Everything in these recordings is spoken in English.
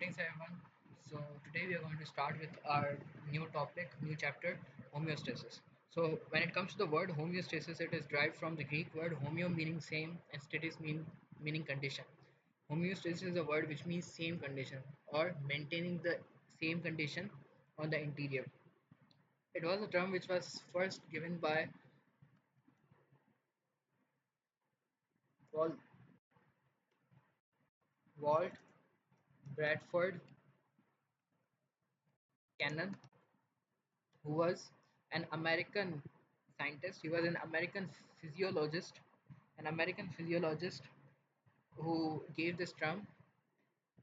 Greetings, everyone. So, today we are going to start with our new topic, new chapter, homeostasis. So, when it comes to the word homeostasis, it is derived from the Greek word homeo, meaning same, and stasis, meaning condition. Homeostasis is a word which means same condition or maintaining the same condition on the interior. It was a term which was first given by Wal- Walt Bradford Cannon, who was an American scientist. He was an American physiologist who gave this term.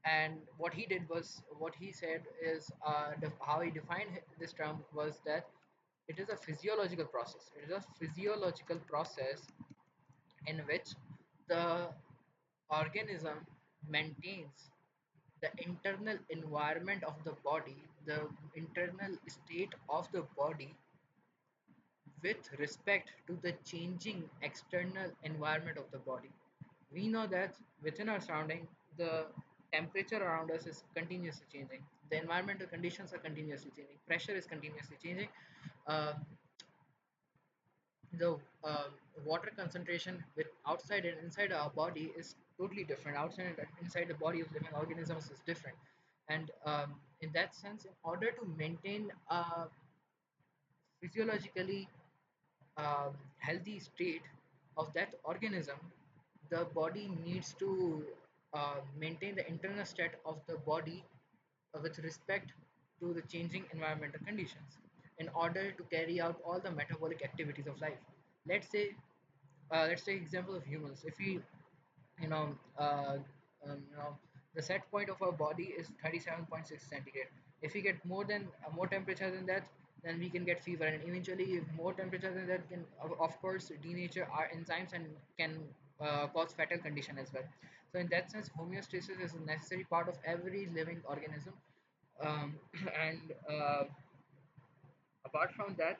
And what he did was, what he said is, how he defined this term was that it is a physiological process. It is a physiological process in which the organism maintains the internal environment of the body, the internal state of the body with respect to the changing external environment of the body. We know that within our surrounding, the temperature around us is continuously changing. The environmental conditions are continuously changing. Pressure is continuously changing. Um, the water concentration with outside and inside our body is totally different. Outside and inside the body of living organisms is different. And in that sense, in order to maintain a physiologically healthy state of that organism, the body needs to maintain the internal state of the body with respect to the changing environmental conditions in order to carry out all the metabolic activities of life. Let's say, let's take example of humans. If we you know, uh, you know, the set point of our body is 37.6 centigrade. If we get more temperature than that, then we can get fever, and eventually, if more temperature than that can, of course, denature our enzymes and can cause fatal condition as well. So, in that sense, homeostasis is a necessary part of every living organism. And apart from that,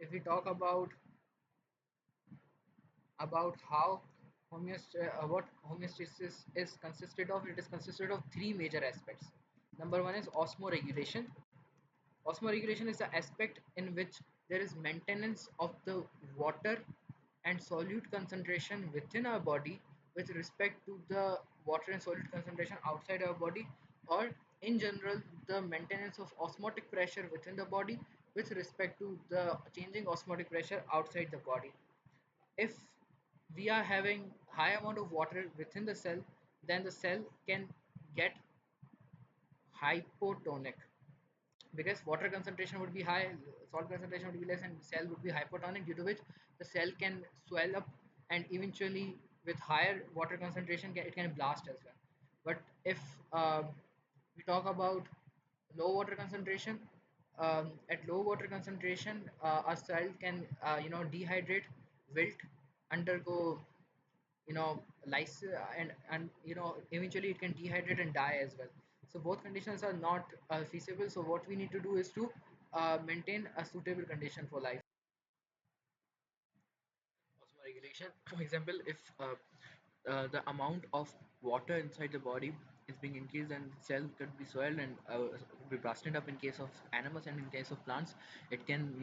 if we talk about how what homeostasis is consisted of. It is consisted of three major aspects. Number one is osmoregulation. Osmoregulation is the aspect in which there is maintenance of the water and solute concentration within our body with respect to the water and solute concentration outside our body, or in general the maintenance of osmotic pressure within the body with respect to the changing osmotic pressure outside the body. If we are having high amount of water within the cell, then the cell can get hypotonic, because water concentration would be high, salt concentration would be less, and the cell would be hypotonic, due to which the cell can swell up, and eventually with higher water concentration it can blast as well. But if we talk about low water concentration, at low water concentration a cell can dehydrate, wilt, undergo lice, and eventually it can dehydrate and die as well. So both conditions are not feasible. So what we need to do is to maintain a suitable condition for life. Osmoregulation, for example, if the amount of water inside the body is being increased, and cell could be swelled and be busted up in case of animals, and in case of plants it can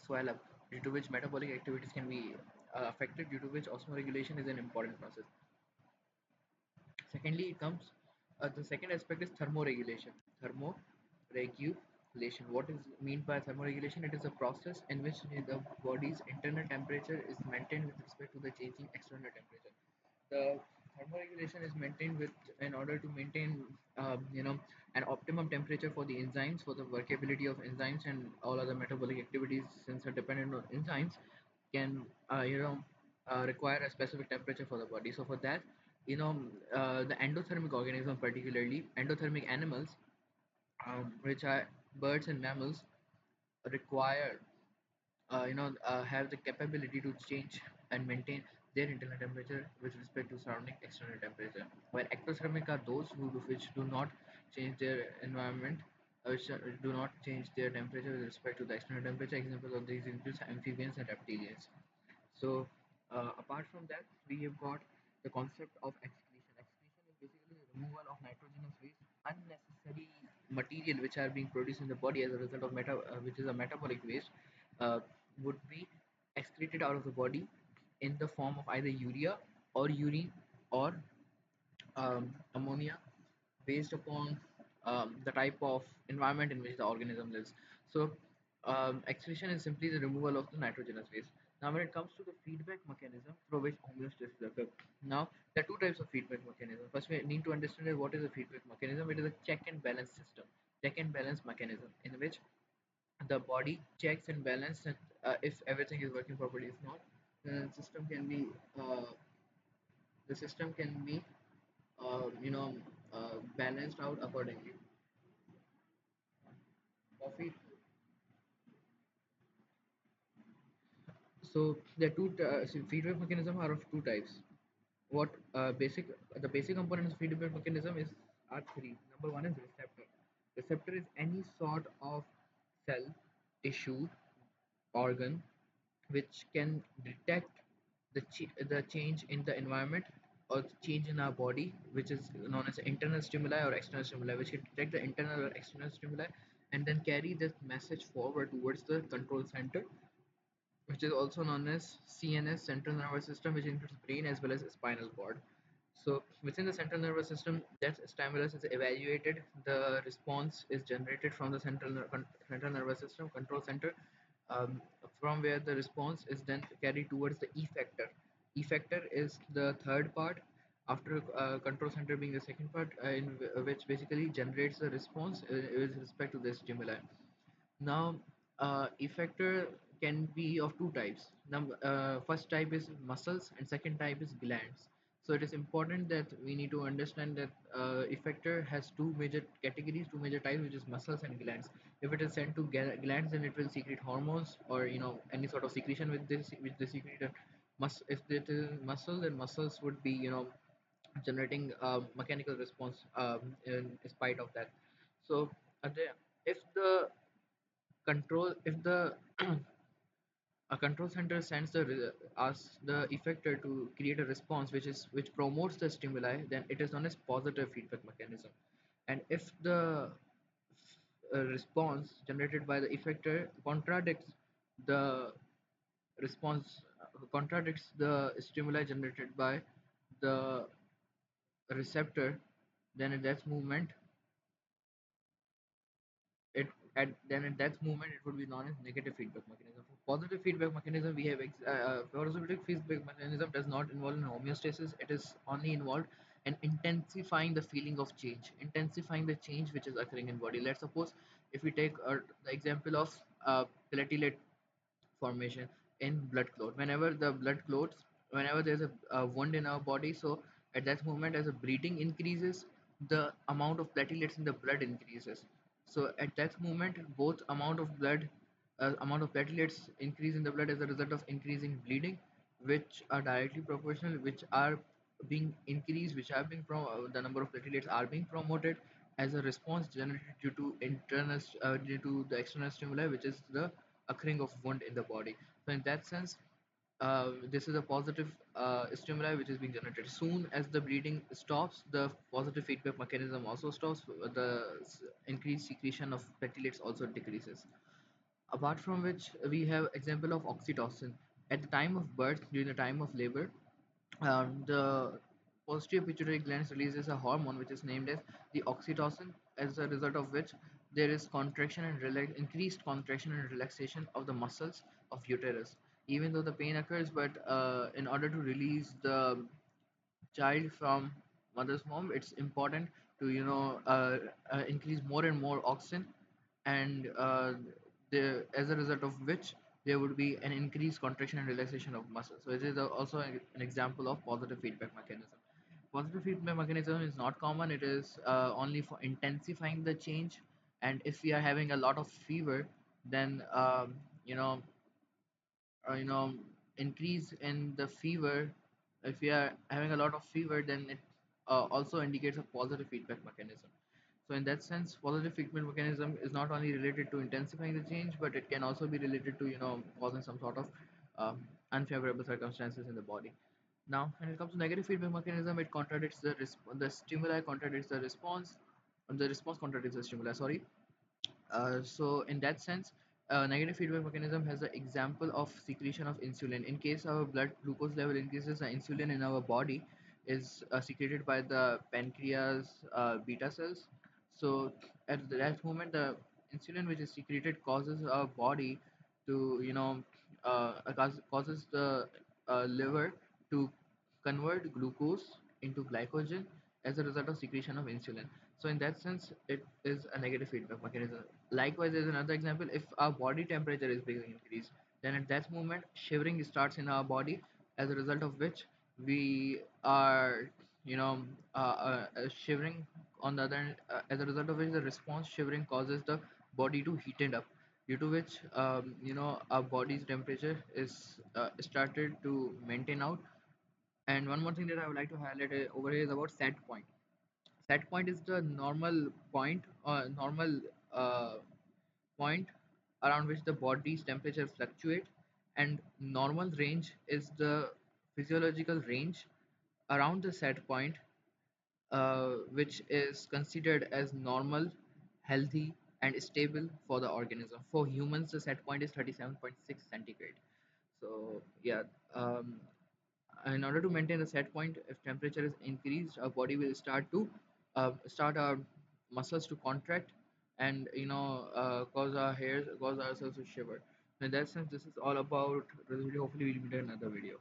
swell up, due to which metabolic activities can be affected, due to which osmoregulation is an important process. Secondly, it comes the second aspect is thermoregulation. Thermoregulation. What is meant by thermoregulation? It is a process in which the body's internal temperature is maintained with respect to the changing external temperature. The thermoregulation is maintained with in order to maintain an optimum temperature for the enzymes, for the workability of enzymes and all other metabolic activities, since are dependent on enzymes, can require a specific temperature for the body. So for that, the endothermic organism, particularly endothermic animals, which are birds and mammals, require have the capability to change and maintain their internal temperature with respect to surrounding external temperature. While ectothermic are those which do not change their environment, which do not change their temperature with respect to the external temperature. Examples of these include amphibians and reptilians. So, apart from that, we have got the concept of excretion. Excretion is basically the removal of nitrogenous waste, unnecessary material which are being produced in the body as a result of which is a metabolic waste, uh, would be excreted out of the body in the form of either urea or urine or ammonia, based upon the type of environment in which the organism lives. So, excretion is simply the removal of the nitrogenous waste. Now, when it comes to the feedback mechanism through which homeostasis occurs, now there are two types of feedback mechanism. First, we need to understand that what is a feedback mechanism. It is a check and balance system, check and balance mechanism in which the body checks and balances if everything is working properly. If not, the system can be uh, the system can be balanced out accordingly. Coffee. So so feedback mechanism are of two types. What basic The basic components of feedback mechanism is are three. Number one is receptor. Receptor is any sort of cell, tissue, organ which can detect the change in the environment or change in our body, which is known as internal stimuli or external stimuli, which can detect the internal or external stimuli and then carry this message forward towards the control center, which is also known as CNS, central nervous system, which includes brain as well as spinal cord. So within the central nervous system, that stimulus is evaluated. The response is generated from the central nervous system control center, um, from where the response is then carried towards the effector. Effector is the third part after control center being the second part, which basically generates the response with respect to the stimuli. Now, effector can be of two types. First type is muscles and second type is glands. So it is important that we need to understand that effector has two major categories, two major types, which is muscles and glands. If it is sent to glands, then it will secrete hormones or any sort of secretion with this, which they secrete. If it is muscle, then muscles would be generating mechanical response in spite of that. So if the control if the a control center sends asks the effector to create a response which promotes the stimuli, then it is known as positive feedback mechanism. And if the response generated by the effector the contradicts the stimuli generated by the receptor, then at that moment it at that moment it would be known as negative feedback mechanism. For positive feedback mechanism, we have positive feedback mechanism does not involve in homeostasis. It is only involved in intensifying the feeling of change, intensifying the change which is occurring in body. Let's suppose if we take the example of platelet formation in blood clot. Whenever the blood clots, whenever there's a wound in our body, so at that moment, as the bleeding increases, the amount of platelets in the blood increases. So at that moment, both amount of platelets increase in the blood as a result of increasing bleeding, which are directly proportional, which are being increased, which are being the number of platelets are being promoted as a response generated due to the external stimuli, which is the occurring of wound in the body. So in that sense, this is a positive stimuli which is being generated. Soon as the bleeding stops, the positive feedback mechanism also stops. The increased secretion of platelets also decreases. Apart from which, we have example of oxytocin. At the time of birth, during the time of labor, the posterior pituitary gland releases a hormone which is named as the oxytocin, as a result of which there is increased contraction and relaxation of the muscles of uterus. Even though the pain occurs, but in order to release the child from mother's womb, it's important to increase more and more oxygen, and as a result of which there would be an increased contraction and relaxation of muscles. So it is also an example of positive feedback mechanism. Positive feedback mechanism is not common. It is only for intensifying the change. And if we are having a lot of fever, then increase in the fever. If we are having a lot of fever, then it also indicates a positive feedback mechanism. So in that sense, positive feedback mechanism is not only related to intensifying the change, but it can also be related to causing some sort of unfavorable circumstances in the body. Now when it comes to negative feedback mechanism, it contradicts the stimuli contradicts the response. the response contradicts the stimuli, sorry. So in that sense, negative feedback mechanism has an example of secretion of insulin. In case our blood glucose level increases, the insulin in our body is secreted by the pancreas beta cells. So at that moment, the insulin which is secreted causes our body to, causes the liver to convert glucose into glycogen as a result of secretion of insulin. So in that sense, it is a negative feedback mechanism. Likewise, there's another example. If our body temperature is being increased, then at that moment shivering starts in our body, as a result of which we are, shivering. On the other hand, as a result of which the response shivering causes the body to heat up, due to which, our body's temperature is started to maintain out. And one more thing that I would like to highlight over here is about set point. Set point is the normal point, or normal uh, point around which the body's temperature fluctuate, and normal range is the physiological range around the set point, which is considered as normal, healthy, and stable for the organism. For humans, the set point is 37.6 centigrade. So yeah, um, in order to maintain the set point, if temperature is increased, our body will start our muscles to contract, and cause our hairs, cause ourselves to shiver. In that sense, this is all about. Hopefully we'll meet in another video.